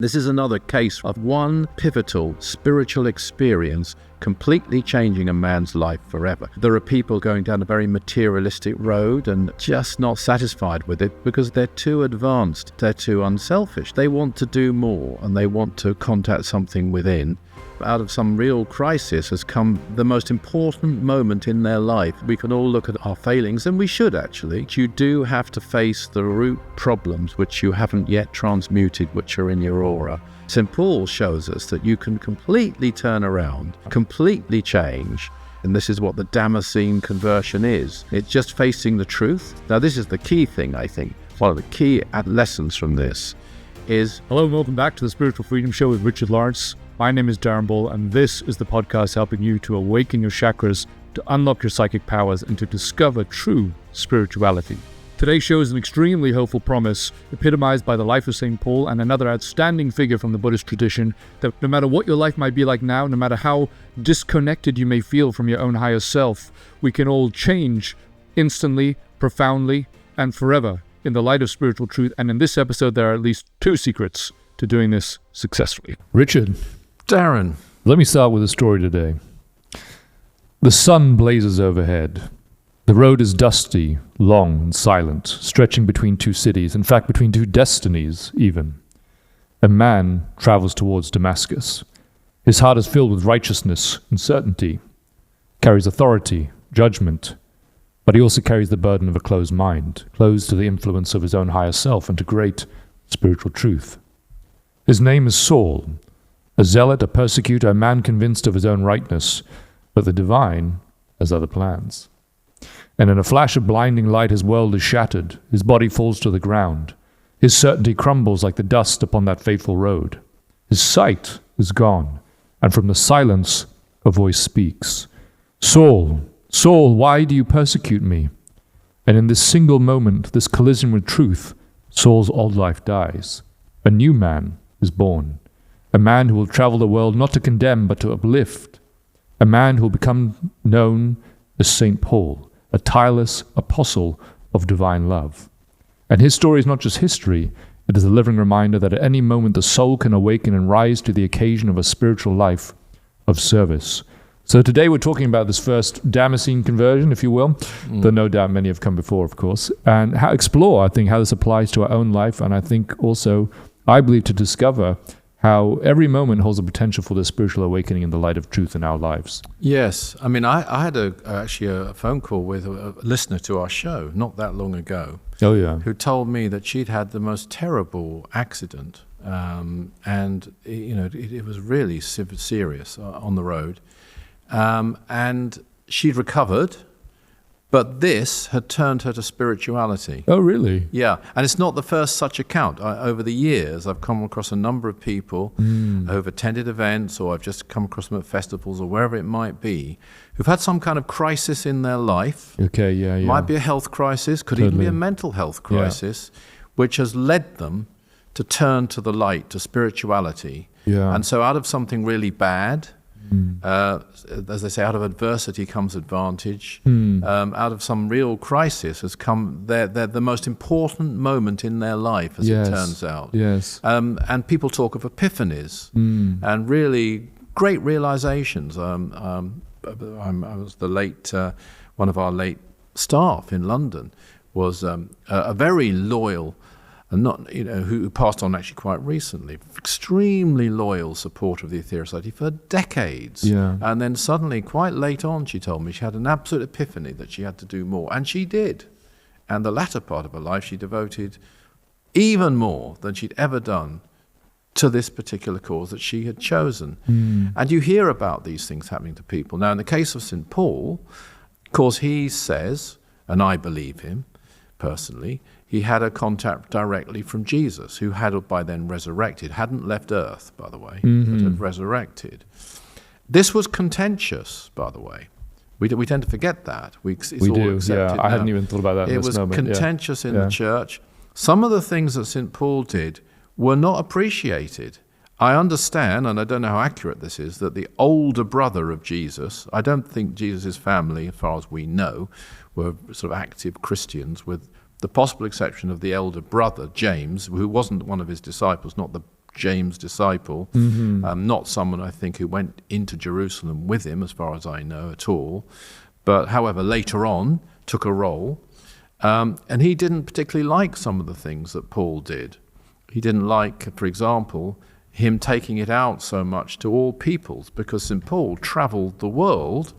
This is another case of one pivotal spiritual experience completely changing a man's life forever. There are people going down a very materialistic road and just not satisfied with it because they're too advanced, they're too unselfish. They want to do more and they want to contact something within. Out of some real crisis has come the most important moment in their life. We can all look at our failings, and we should actually. You do have to face the root problems which you haven't yet transmuted, which are in your aura. St. Paul shows us that you can completely turn around, completely change, and this is what the Damascene conversion is. It's just facing the truth. Now this is the key thing, I think. One of the key lessons from this is... Hello and welcome back to the Spiritual Freedom Show with Richard Lawrence. My name is Darren Ball, and this is the podcast helping you to awaken your chakras, to unlock your psychic powers, and to discover true spirituality. Today's show is an extremely hopeful promise, epitomized by the life of St. Paul and another outstanding figure from the Buddhist tradition, that no matter what your life might be like now, no matter how disconnected you may feel from your own higher self, we can all change instantly, profoundly, and forever in the light of spiritual truth. And in this episode, there are at least 2 secrets to doing this successfully. Richard. Darren. Let me start with a story today. The sun blazes overhead. The road is dusty, long and silent, stretching between 2 cities, in fact between 2 destinies even. A man travels towards Damascus. His heart is filled with righteousness and certainty, carries authority, judgment, but he also carries the burden of a closed mind, closed to the influence of his own higher self and to great spiritual truth. His name is Saul, a zealot, a persecutor, a man convinced of his own rightness, but the divine has other plans. And in a flash of blinding light, his world is shattered. His body falls to the ground. His certainty crumbles like the dust upon that fateful road. His sight is gone, and from the silence a voice speaks. Saul, Saul, why do you persecute me? And in this single moment, this collision with truth, Saul's old life dies. A new man is born. A man who will travel the world not to condemn but to uplift. A man who will become known as St. Paul, a tireless apostle of divine love. And his story is not just history, it is a living reminder that at any moment the soul can awaken and rise to the occasion of a spiritual life of service. So today we're talking about this first Damascene conversion, if you will, though no doubt many have come before, of course, and explore, I think, how this applies to our own life, and I think also, I believe, to discover how every moment holds a potential for the spiritual awakening in the light of truth in our lives. Yes. I mean, I had actually a phone call with a listener to our show not that long ago. Oh, yeah. Who told me that she'd had the most terrible accident. And, you know, it was really serious on the road. And she'd recovered. But this had turned her to spirituality. Oh, really? Yeah, and it's not the first such account. Over the years, I've come across a number of people who've attended events, or I've just come across them at festivals or wherever it might be, who've had some kind of crisis in their life. Okay, yeah. Might be a health crisis, could even be a mental health crisis, which has led them to turn to the light, to spirituality. Yeah. And so out of something really bad, as they say, out of adversity comes advantage. Out of some real crisis has come the most important moment in their life, as it turns out. Yes. And people talk of epiphanies and really great realizations. I was the late one of our late staff in London was a very loyal. And not, you know, who passed on actually quite recently, extremely loyal supporter of the Aetherius Society for decades. Yeah. And then suddenly, quite late on, she told me she had an absolute epiphany that she had to do more. And she did. And the latter part of her life, she devoted even more than she'd ever done to this particular cause that she had chosen. And you hear about these things happening to people. Now, in the case of St. Paul, of course, he says, and I believe him personally, he had a contact directly from Jesus, who had by then resurrected, hadn't left earth, by the way, but had resurrected. This was contentious, by the way. We tend to forget that. It's all do, accepted yeah. I hadn't even thought about that in this moment. It was contentious in the church. Some of the things that St. Paul did were not appreciated. I understand, and I don't know how accurate this is, that the older brother of Jesus, I don't think Jesus' family, as far as we know, were sort of active Christians, with the possible exception of the elder brother, James, who wasn't one of his disciples, not the James' disciple, not someone, I think, who went into Jerusalem with him, as far as I know, at all. But, however, later on, took a role. And he didn't particularly like some of the things that Paul did. He didn't like, for example, him taking it out so much to all peoples, because St. Paul traveled the world.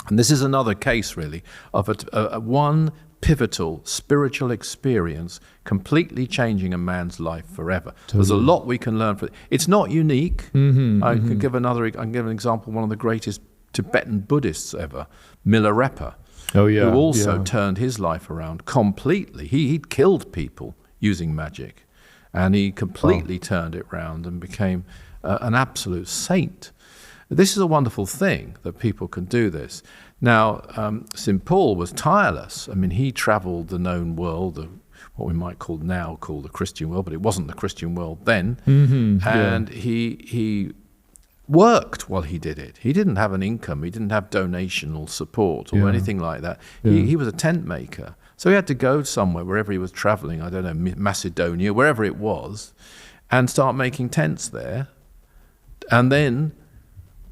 And this is another case, really, of a one pivotal spiritual experience completely changing a man's life forever. Totally. There's a lot we can learn from it. It's not unique. I can give an example. One of the greatest Tibetan Buddhists ever, Milarepa, who also turned his life around completely. He'd killed people using magic, and he completely turned it around and became an absolute saint. This is a wonderful thing that people can do this. Now, St. Paul was tireless. I mean, he traveled the known world, what we might call the Christian world, but it wasn't the Christian world then. And he worked while he did it. He didn't have an income. He didn't have donational support or anything like that. He was a tent maker. So he had to go somewhere, wherever he was traveling, I don't know, Macedonia, wherever it was, and start making tents there. And then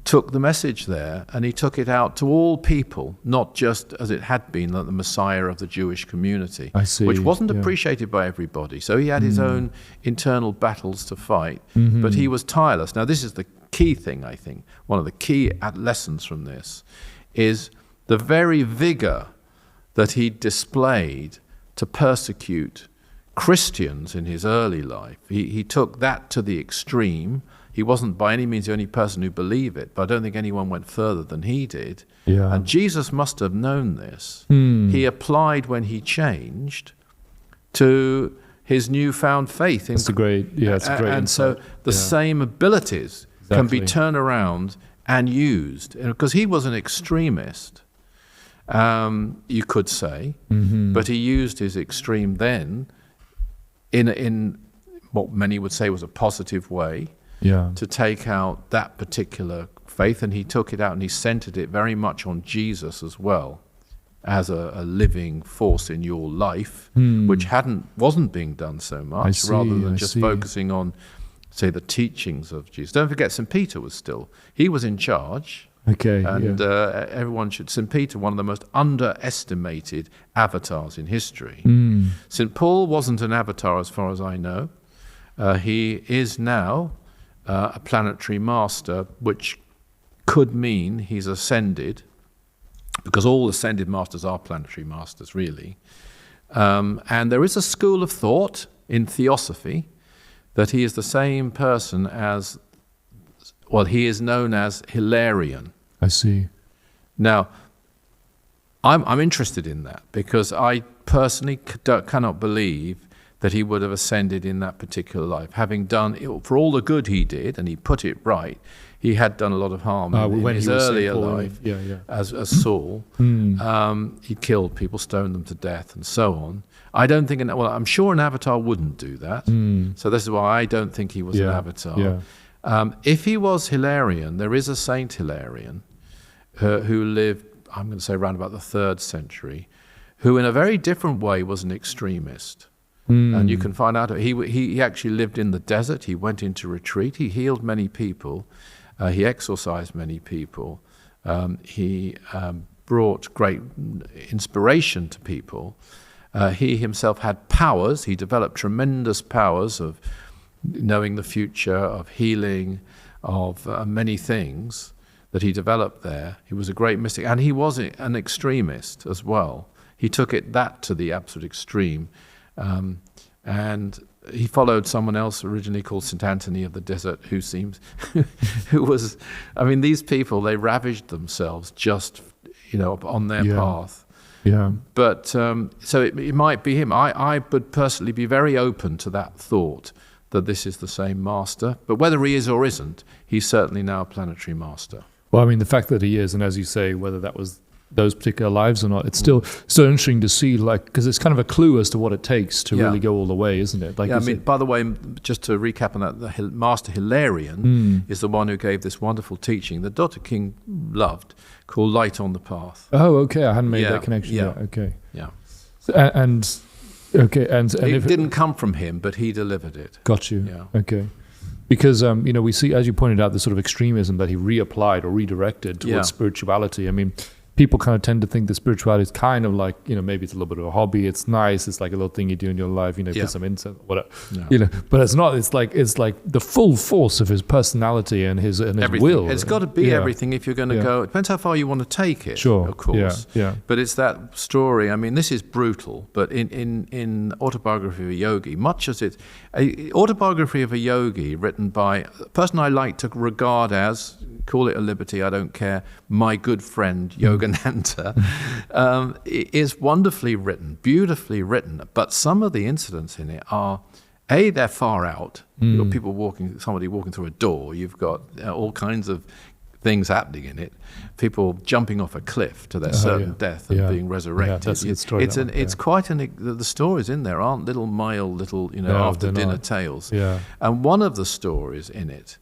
took the message there, and he took it out to all people, not just as it had been, like the Messiah of the Jewish community, which wasn't appreciated by everybody. So he had his own internal battles to fight, but he was tireless. Now, this is the key thing, I think. One of the key lessons from this is the very vigor that he displayed to persecute Christians in his early life. He took that to the extreme. He wasn't by any means the only person who believed it, but I don't think anyone went further than he did. And Jesus must have known this. He applied when he changed to his newfound faith. That's a great and insight. So the same abilities can be turned around and used. Because he was an extremist, you could say, but he used his extreme then in what many would say was a positive way. To take out that particular faith, and he took it out and he centered it very much on Jesus as well, as a living force in your life, which wasn't being done so much, rather than just focusing on, say, the teachings of Jesus. Don't forget, St. Peter he was in charge. Everyone should. St. Peter, one of the most underestimated avatars in history. St. Paul wasn't an avatar as far as I know. He is now a planetary master, which could mean he's ascended, because all ascended masters are planetary masters, really. And there is a school of thought in theosophy that he is the same person as, he is known as Hilarion. I see. Now, I'm interested in that, because I personally cannot believe that he would have ascended in that particular life. Having done, for all the good he did, and he put it right, he had done a lot of harm in his earlier life as Saul. He killed people, stoned them to death, and so on. I don't think, I'm sure an avatar wouldn't do that. So this is why I don't think he was an avatar. If he was Hilarion, there is a Saint Hilarion who lived, I'm going to say around about the 3rd century, who in a very different way was an extremist. And you can find out, he actually lived in the desert. He went into retreat. He healed many people. He exorcised many people. He brought great inspiration to people. He himself had powers. He developed tremendous powers of knowing the future, of healing, of many things that he developed there. He was a great mystic. And he was an extremist as well. He took that to the absolute extreme. And he followed someone else originally called St. Anthony of the Desert, who was, these people, they ravaged themselves just, on their path. But so it might be him. I would personally be very open to that thought that this is the same master. But whether he is or isn't, he's certainly now a planetary master. Well, the fact that he is, and as you say, whether that was those particular lives or not, it's still so interesting to see, because it's kind of a clue as to what it takes to really go all the way, isn't it? By the way, just to recap on that, the Master Hilarion is the one who gave this wonderful teaching that Dr. King loved, called Light on the Path. Oh, okay, I hadn't made that connection yet. Okay. Yeah. And Okay, and it didn't come from him, but he delivered it. Got you. Yeah. Okay. Because, we see, as you pointed out, the sort of extremism that he reapplied or redirected towards spirituality. I mean, people kind of tend to think that spirituality is kind of like, maybe it's a little bit of a hobby. It's nice. It's like a little thing you do in your life, put some incense, whatever, but it's not. It's like the full force of his personality and his will. It's got to be everything if you're going to go. It depends how far you want to take it, sure, of course. Yeah. But it's that story. I mean, this is brutal, but in Autobiography of a Yogi, much as it's Autobiography of a Yogi written by a person I like to regard as, call it a liberty, I don't care, my good friend Yogananda, is wonderfully written, beautifully written, but some of the incidents in it are, they're far out. You've got somebody walking through a door, you've got all kinds of things happening in it, people jumping off a cliff to their certain death and being resurrected. Yeah, that's a good story. It's quite the stories in there aren't little after dinner tales. Yeah. And one of the stories in it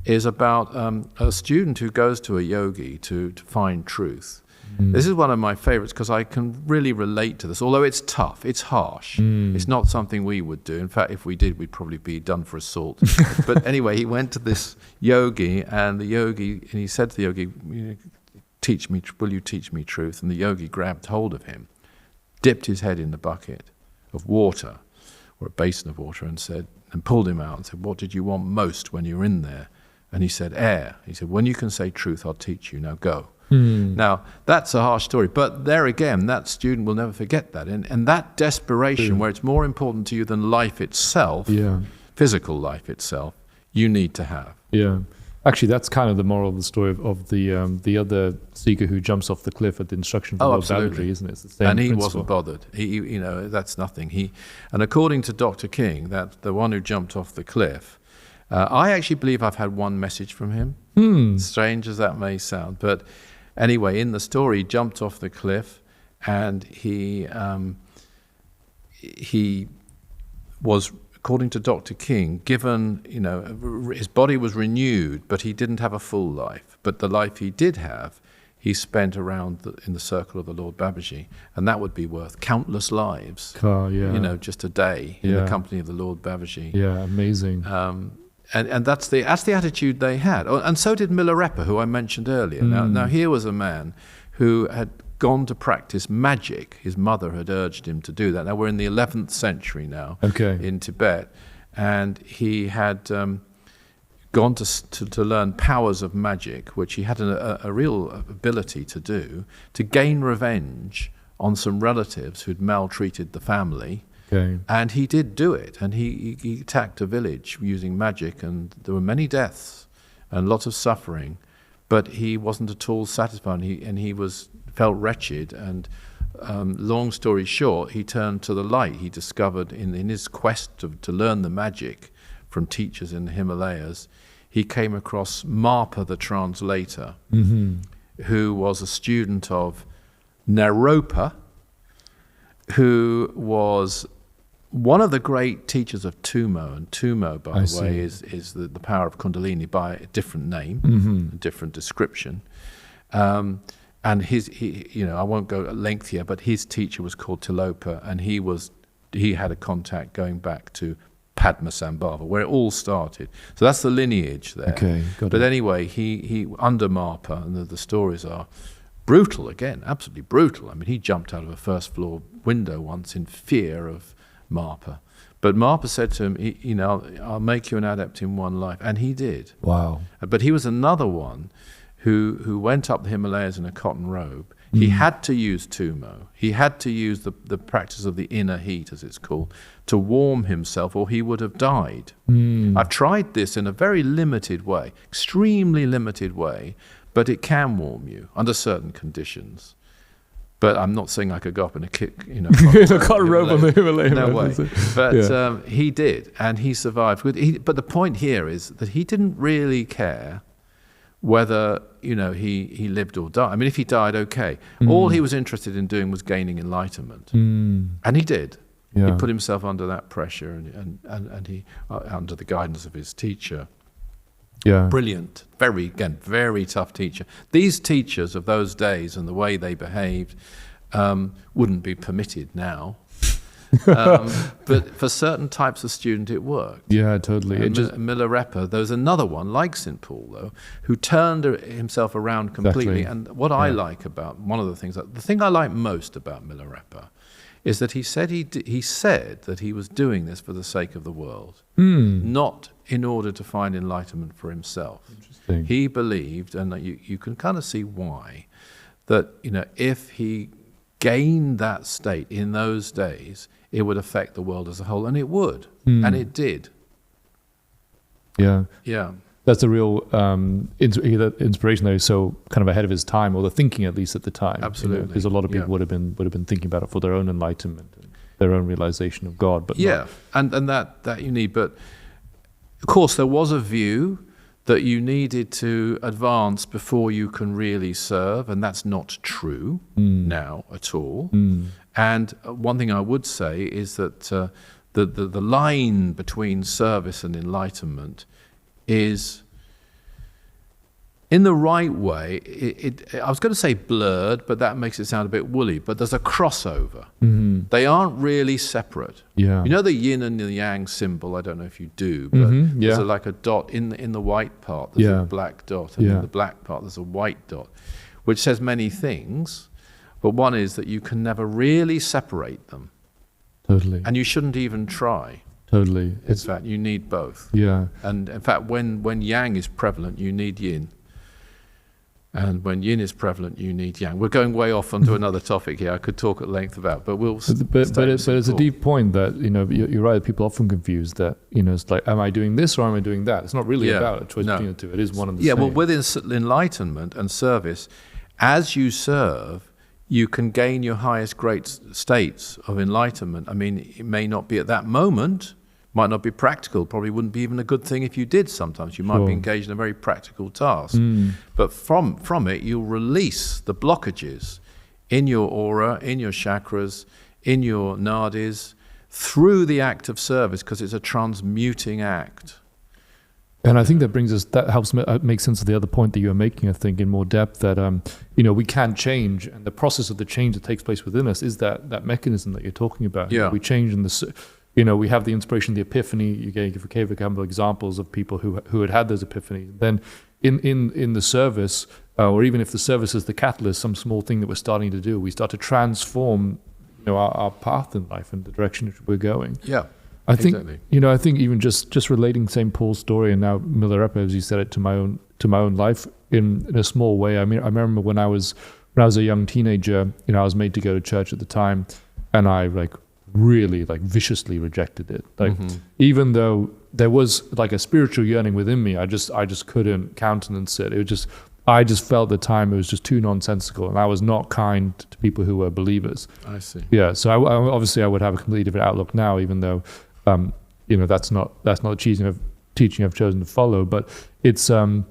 is about a student who goes to a yogi to find truth. This is one of my favorites because I can really relate to this, although it's tough, it's harsh. It's not something we would do. In fact, if we did, we'd probably be done for assault. But anyway, he went to this yogi, and he said to the yogi, will you teach me truth? And the yogi grabbed hold of him, dipped his head in the bucket of water, or a basin of water, and pulled him out and said, what did you want most when you were in there? And he said, air. He said, when you can say truth, I'll teach you. Now go. Now, that's a harsh story, but there again, that student will never forget that. And that desperation, where it's more important to you than life itself, physical life itself, you need to have. Yeah. Actually, that's kind of the moral of the story of the other seeker who jumps off the cliff at the instruction of the Lord Babaji, isn't it? It's the same and he principle. wasn't bothered. He that's nothing. And according to Dr. King, that the one who jumped off the cliff, I actually believe I've had one message from him. Strange as that may sound, but anyway, in the story, he jumped off the cliff, and he was, according to Dr. King, given, his body was renewed, but he didn't have a full life. But the life he did have, he spent in the circle of the Lord Babaji, and that would be worth countless lives. Just a day in the company of the Lord Babaji. Yeah, amazing. And that's the attitude they had. And so did Milarepa, who I mentioned earlier. Now here was a man who had gone to practice magic. His mother had urged him to do that. Now we're in the 11th century now in Tibet, and he had gone to learn powers of magic, which he had a real ability to do, to gain revenge on some relatives who'd maltreated the family. And he did do it, and he attacked a village using magic, and there were many deaths and lots of suffering, but he wasn't at all satisfied, and he felt wretched, and long story short, he turned to the light. He discovered in his quest to learn the magic from teachers in the Himalayas, he came across Marpa the translator, who was a student of Naropa, who was one of the great teachers of Tumo, and Tumo, by the way, is the power of Kundalini by a different name, a different description. And I won't go at length here, but his teacher was called Tilopa, and he had a contact going back to Padmasambhava, where it all started. So that's the lineage there. But anyway, he under Marpa, and the stories are brutal again, absolutely brutal. I mean, he jumped out of a first floor window once in fear of Marpa. But Marpa said to him, I'll make you an adept in one life. And he did. Wow. But he was another one who went up the Himalayas in a cotton robe. He had to use Tumo. He had to use the practice of the inner heat, as it's called, to warm himself, or he would have died. I've tried this in a very limited way, extremely limited way, but it can warm you under certain conditions. But I'm not saying I could go up in a kick, in a cotton robe on the Himalaya. No way. But he did, and he survived. But the point here is that he didn't really care whether he lived or died. I mean, if he died, okay. All he was interested in doing was gaining enlightenment, and he did. He put himself under that pressure, and he under the guidance of his teacher. Brilliant, very tough teacher. These teachers of those days and the way they behaved wouldn't be permitted now. But for certain types of student, it worked. Yeah, totally. Milarepa, there's another one, like St. Paul, though, who turned himself around completely. Exactly. And what I like about, one of the thing I like most about Milarepa is that he said that he was doing this for the sake of the world, not in order to find enlightenment for himself. Interesting. He believed, and you can kind of see why, that if he gained that state in those days, it would affect the world as a whole, and it would, and it did. Yeah. Yeah. That's a real inspiration, though. So kind of ahead of his time, or the thinking at least at the time. Absolutely, because a lot of people would have been thinking about it for their own enlightenment, and their own realization of God. But and that you need. But of course, there was a view that you needed to advance before you can really serve, and that's not true now at all. And one thing I would say is that the line between service and enlightenment is, in the right way, I was going to say blurred, but that makes it sound a bit woolly, but there's a crossover. They aren't really separate. Yeah. You know the yin and the yang symbol? I don't know if you do, but there's like a dot in the white part, there's a black dot, and in the black part there's a white dot, which says many things, but one is that you can never really separate them. Totally. And you shouldn't even try. Totally. In fact, you need both. Yeah. And in fact, when yang is prevalent, you need yin. And when yin is prevalent, you need yang. We're going way off onto another topic here. I could talk at length about, but we'll. But it's a deep point that you're right. People often confuse that. It's like, am I doing this or am I doing that? It's not really about a choice between the two. It is one and the same. Yeah. Well, within enlightenment and service, as you serve, you can gain your highest great states of enlightenment. I mean, it may not be at that moment, might not be practical, probably wouldn't be even a good thing if you did sometimes. You might be engaged in a very practical task. But from it, you'll release the blockages in your aura, in your chakras, in your nadis, through the act of service, because it's a transmuting act. And I think that helps make sense of the other point that you were making, I think, in more depth, that we can change, and the process of the change that takes place within us is that mechanism that you're talking about. Yeah. We change we have the inspiration, the epiphany. You gave a couple of examples of people who had those epiphanies. Then in the service, or even if the service is the catalyst, some small thing that we're starting to do, we start to transform our path in life and the direction which we're going. Yeah. I think exactly. I think even just relating St. Paul's story and now Milarepa, as you said it, to my own life in a small way. I mean, I remember when I was a young teenager, I was made to go to church at the time, and I really viciously rejected it. Even though there was a spiritual yearning within me, I just couldn't countenance it. I just felt at the time it was just too nonsensical, and I was not kind to people who were believers. I see. Yeah, so obviously I would have a completely different outlook now, even though that's not the teaching I've chosen to follow. But it's a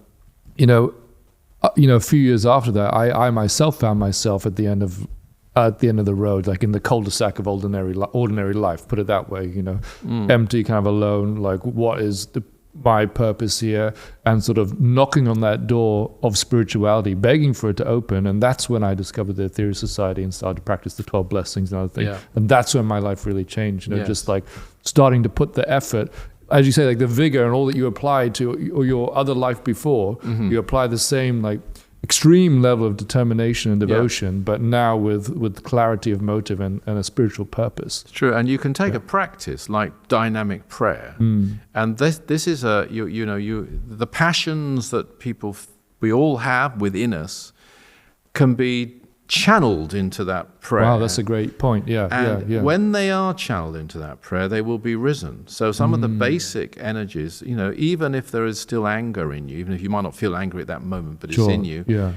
few years after that, I myself found myself at the end of the road, in the cul-de-sac of ordinary life. Put it that way, empty, kind of alone. What is my purpose here? And sort of knocking on that door of spirituality, begging for it to open. And that's when I discovered the Theory of Society and started to practice the 12 blessings and other things. Yeah. And that's when my life really changed. Just starting to put the effort, as you say, the vigor and all that you applied to your other life before, you apply the same extreme level of determination and devotion, but now with clarity of motive and a spiritual purpose. It's true, and you can take a practice like dynamic prayer, and this is the passions that we all have within us can be channeled into that prayer. Wow, that's a great point. Yeah, when they are channeled into that prayer, they will be risen. So some of the basic energies, even if there is still anger in you, even if you might not feel angry at that moment, but it's in you,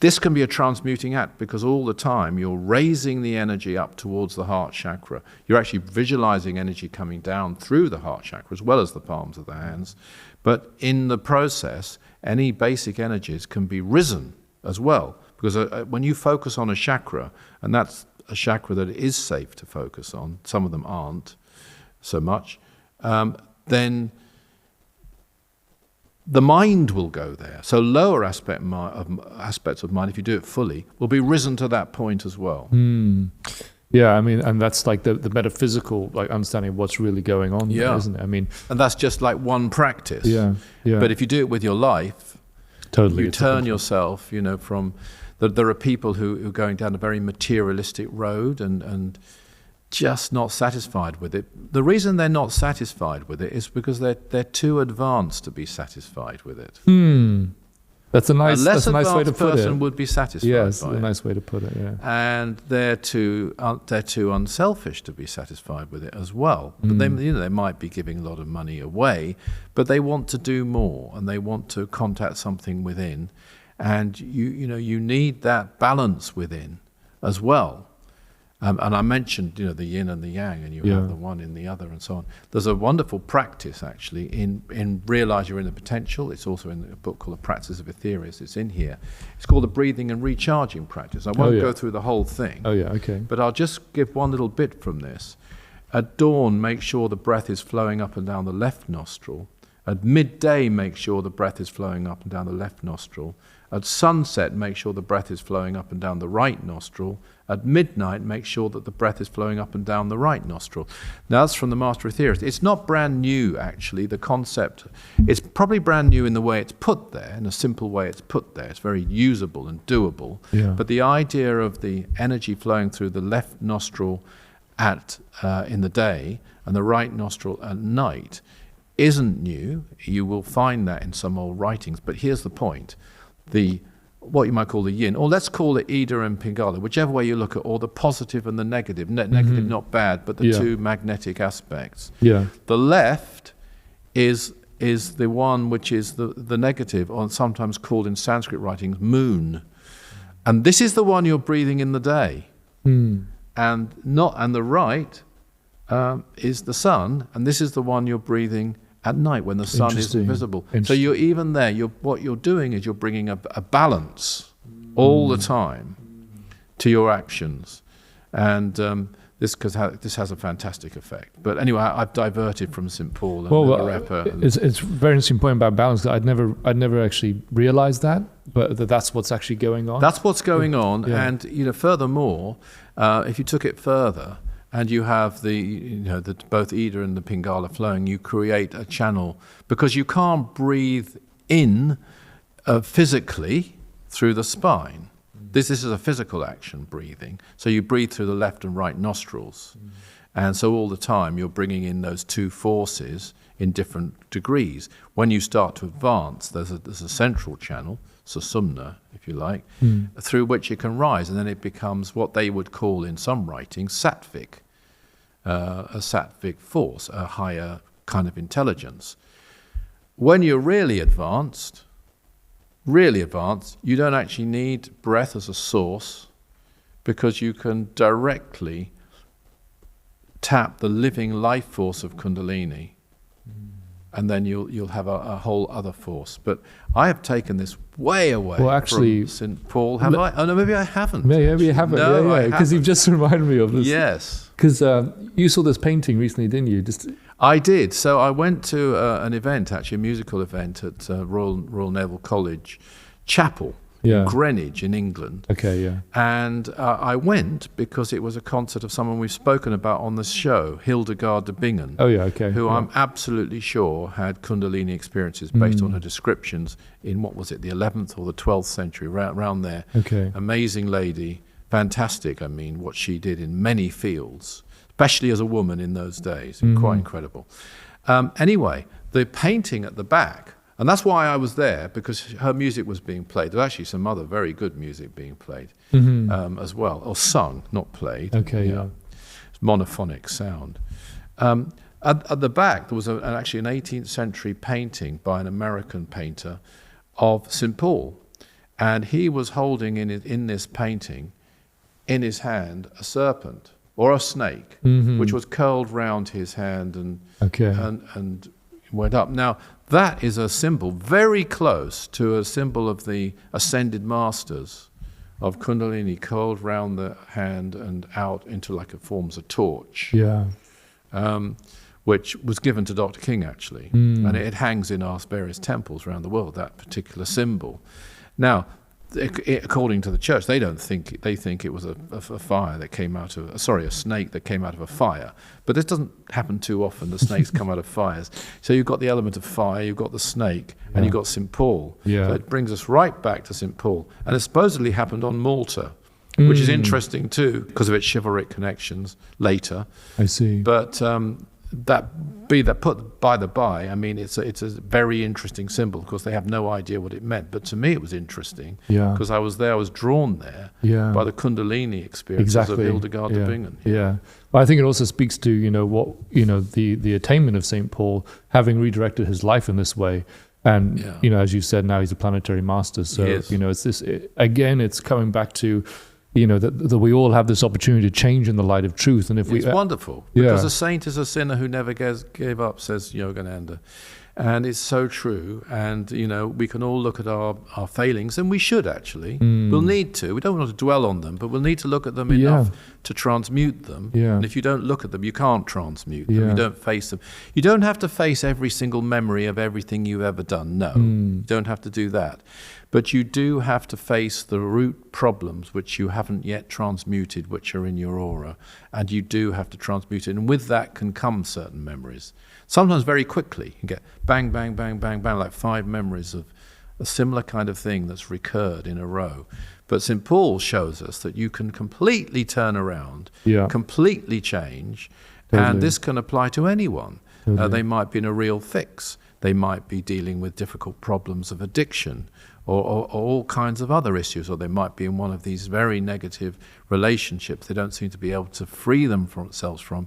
this can be a transmuting act, because all the time you're raising the energy up towards the heart chakra. You're actually visualizing energy coming down through the heart chakra as well as the palms of the hands. But in the process, any basic energies can be risen as well. Because when you focus on a chakra, and that's a chakra that is safe to focus on, some of them aren't so much, then the mind will go there. So lower aspects of mind, if you do it fully, will be risen to that point as well. Yeah, I mean, and that's like the metaphysical like understanding of what's really going on, there, isn't it? I mean, and that's just like one practice. Yeah. But if you do it with your life, totally, you turn yourself, from. There are people who are going down a very materialistic road and just not satisfied with it. The reason they're not satisfied with it is because they're too advanced to be satisfied with it. That's a nice way to put it. A less advanced person would be satisfied. Yes, by a nice way to put it. Yeah, and they're too unselfish to be satisfied with it as well. But they might be giving a lot of money away, but they want to do more and they want to contact something within, and you need that balance within as well. And I mentioned, the yin and the yang, and you have the one in the other, and so on. There's a wonderful practice, actually, in Realize Your Inner Potential. It's also in a book called The Practice of Aetherius. It's in here. It's called the breathing and recharging practice. I won't go through the whole thing. Oh, yeah, okay. But I'll just give one little bit from this. At dawn, make sure the breath is flowing up and down the left nostril. At midday, make sure the breath is flowing up and down the left nostril. At sunset, make sure the breath is flowing up and down the right nostril. At midnight, make sure that the breath is flowing up and down the right nostril. Now, that's from the Master Aetherius. It's not brand new, actually, the concept. It's probably brand new in the way it's put there, in a simple way it's put there. It's very usable and doable. Yeah. But the idea of the energy flowing through the left nostril in the day and the right nostril at night isn't new. You will find that in some old writings. But here's the point. What you might call the yin, or let's call it Ida and Pingala, whichever way you look at, or the positive and the negative. Negative, not bad, but the two magnetic aspects. Yeah. The left is the one which is the negative, or sometimes called in Sanskrit writings moon, and this is the one you're breathing in the day, and the right is the sun, and this is the one you're breathing at night when the sun isn't visible. So you're even there. What you're doing is you're bringing a balance all the time to your actions, and this has a fantastic effect. But anyway, I've diverted from St. Paul and Milarepa. It's a very interesting point about balance. I'd never actually realized that, but that's what's actually going on. That's what's going on, and furthermore, if you took it further. And you have the both Ida and the Pingala flowing, you create a channel, because you can't breathe in physically through the spine. This is a physical action, breathing. So you breathe through the left and right nostrils. And so all the time you're bringing in those two forces in different degrees. When you start to advance, there's a central channel, Susumna, if you like, through which it can rise, and then it becomes what they would call in some writings sattvic, a sattvic force, a higher kind of intelligence. When you're really advanced, you don't actually need breath as a source, because you can directly tap the living life force of Kundalini, and then you'll have a whole other force. But I have taken this way away from St. Paul. Have I? Oh, no, maybe I haven't. Maybe you haven't. No, because you've just reminded me of this. Yes. Because you saw this painting recently, didn't you? I did. So I went to an event, actually a musical event at Royal Naval College Chapel. In Greenwich in England. Okay, yeah. And I went because it was a concert of someone we've spoken about on this show, Hildegard de Bingen. Oh, yeah, okay. Who I'm absolutely sure had Kundalini experiences based on her descriptions in, what was it, the 11th or the 12th century, around there. Okay. Amazing lady, fantastic, what she did in many fields, especially as a woman in those days, quite incredible. Anyway, the painting at the back, and that's why I was there, because her music was being played. There was actually some other very good music being played as well, or sung, not played. Okay, yeah. It's monophonic sound. At the back, there was actually an 18th century painting by an American painter of St. Paul. And he was holding in this painting, in his hand, a serpent or a snake, which was curled round his hand and went up. Now, that is a symbol very close to a symbol of the ascended masters of Kundalini, curled round the hand and out into like it forms a torch. Yeah. Which was given to Dr. King, actually. And it hangs in our various temples around the world, that particular symbol. Now, according to the church, they think it was a fire that came out of, a snake that came out of a fire. But this doesn't happen too often. The snakes come out of fires. So you've got the element of fire, you've got the snake, and you've got St. Paul. Yeah. So it brings us right back to St. Paul. And it supposedly happened on Malta, which is interesting too, because of its chivalric connections later. I see. But that put by the by, I mean, it's a very interesting symbol. Of course, they have no idea what it meant, but to me it was interesting because I was drawn there by the Kundalini experiences of Hildegard of Bingen. Yeah, but I think it also speaks to the attainment of Saint Paul, having redirected his life in this way. And as you said, now he's a planetary master. So it's coming back to that we all have this opportunity to change in the light of truth. And if it's wonderful, because a saint is a sinner who never gave up, says Yogananda. And it's so true. And, we can all look at our failings, and we should actually. We'll need to. We don't want to dwell on them, but we'll need to look at them enough to transmute them. Yeah. And if you don't look at them, you can't transmute them. You don't face them. You don't have to face every single memory of everything you've ever done. No, you don't have to do that. But you do have to face the root problems which you haven't yet transmuted, which are in your aura. And you do have to transmute it. And with that can come certain memories. Sometimes very quickly. You get bang, bang, bang, bang, bang, like 5 memories of a similar kind of thing that's recurred in a row. But St. Paul shows us that you can completely turn around, completely change, and this can apply to anyone. They might be in a real fix. They might be dealing with difficult problems of addiction, or all kinds of other issues, or they might be in one of these very negative relationships they don't seem to be able to free themselves from.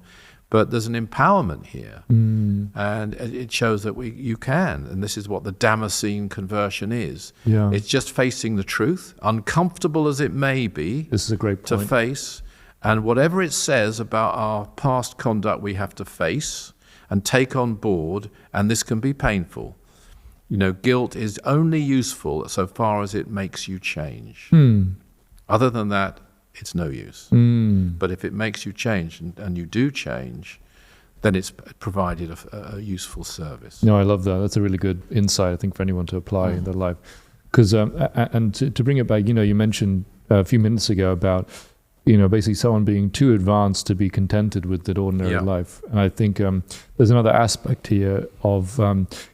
But there's an empowerment here, and it shows that you can, and this is what the Damascene conversion is. Yeah. It's just facing the truth, uncomfortable as it may be. This is a great point. To face, and whatever it says about our past conduct we have to face and take on board, and this can be painful. Guilt is only useful so far as it makes you change. Other than that, it's no use. But if it makes you change, and you do change, then it's provided a useful service. No, I love that. That's a really good insight, I think, for anyone to apply in their life. Because and to bring it back, you mentioned a few minutes ago about basically someone being too advanced to be contented with the ordinary life. And I think there's another aspect here of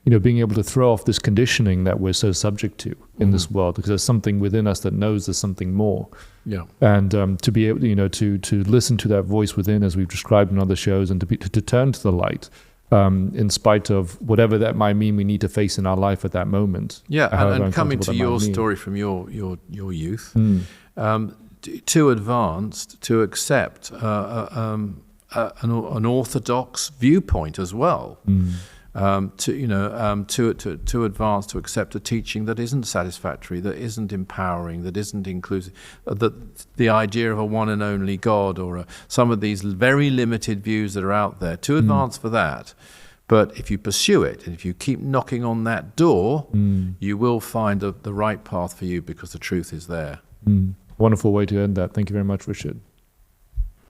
being able to throw off this conditioning that we're so subject to in this world, because there's something within us that knows there's something more. Yeah. And to be able, to listen to that voice within, as we've described in other shows, and to turn to the light, in spite of whatever that might mean we need to face in our life at that moment. Yeah, and coming to your story from your youth, too advanced to accept an orthodox viewpoint as well. Too advanced to accept a teaching that isn't satisfactory, that isn't empowering, that isn't inclusive, the idea of a one and only God, or some of these very limited views that are out there. Too advanced for that. But if you pursue it, and if you keep knocking on that door, you will find the right path for you, because the truth is there. Wonderful way to end that. Thank you very much, Richard.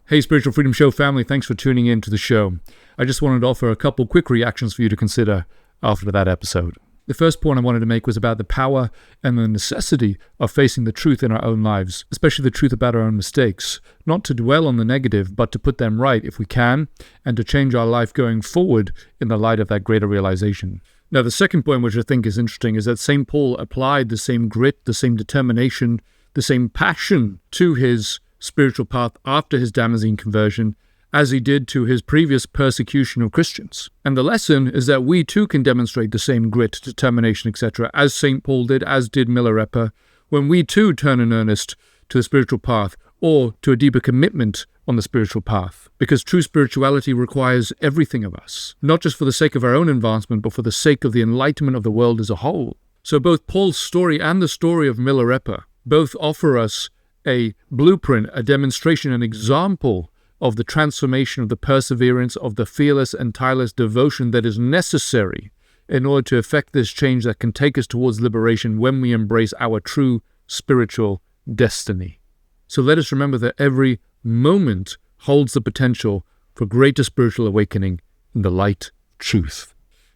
Hey, Spiritual Freedom Show family, thanks for tuning in to the show. I just wanted to offer a couple quick reactions for you to consider after that episode. The first point I wanted to make was about the power and the necessity of facing the truth in our own lives, especially the truth about our own mistakes. Not to dwell on the negative, but to put them right if we can, and to change our life going forward in the light of that greater realization. Now, the second point, which I think is interesting, is that St. Paul applied the same grit, the same determination, the same passion to his spiritual path after his Damascene conversion as he did to his previous persecution of Christians. And the lesson is that we too can demonstrate the same grit, determination, etc., as St. Paul did, as did Milarepa, when we too turn in earnest to the spiritual path, or to a deeper commitment on the spiritual path. Because true spirituality requires everything of us, not just for the sake of our own advancement, but for the sake of the enlightenment of the world as a whole. So both Paul's story and the story of Milarepa both offer us a blueprint, a demonstration, an example of the transformation, of the perseverance, of the fearless and tireless devotion that is necessary in order to effect this change that can take us towards liberation when we embrace our true spiritual destiny. So let us remember that every moment holds the potential for greater spiritual awakening in the light of truth.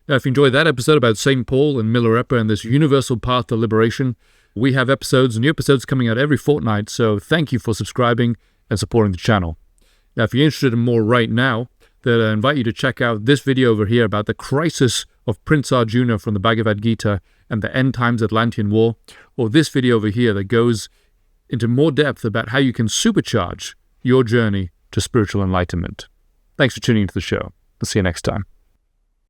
Now, if you enjoyed that episode about St. Paul and Milarepa and this universal path to liberation, We have new episodes coming out every fortnight, so thank you for subscribing and supporting the channel. Now, if you're interested in more right now, then I invite you to check out this video over here about the crisis of Prince Arjuna from the Bhagavad Gita and the end times Atlantean War, or this video over here that goes into more depth about how you can supercharge your journey to spiritual enlightenment. Thanks for tuning into the show. We'll see you next time.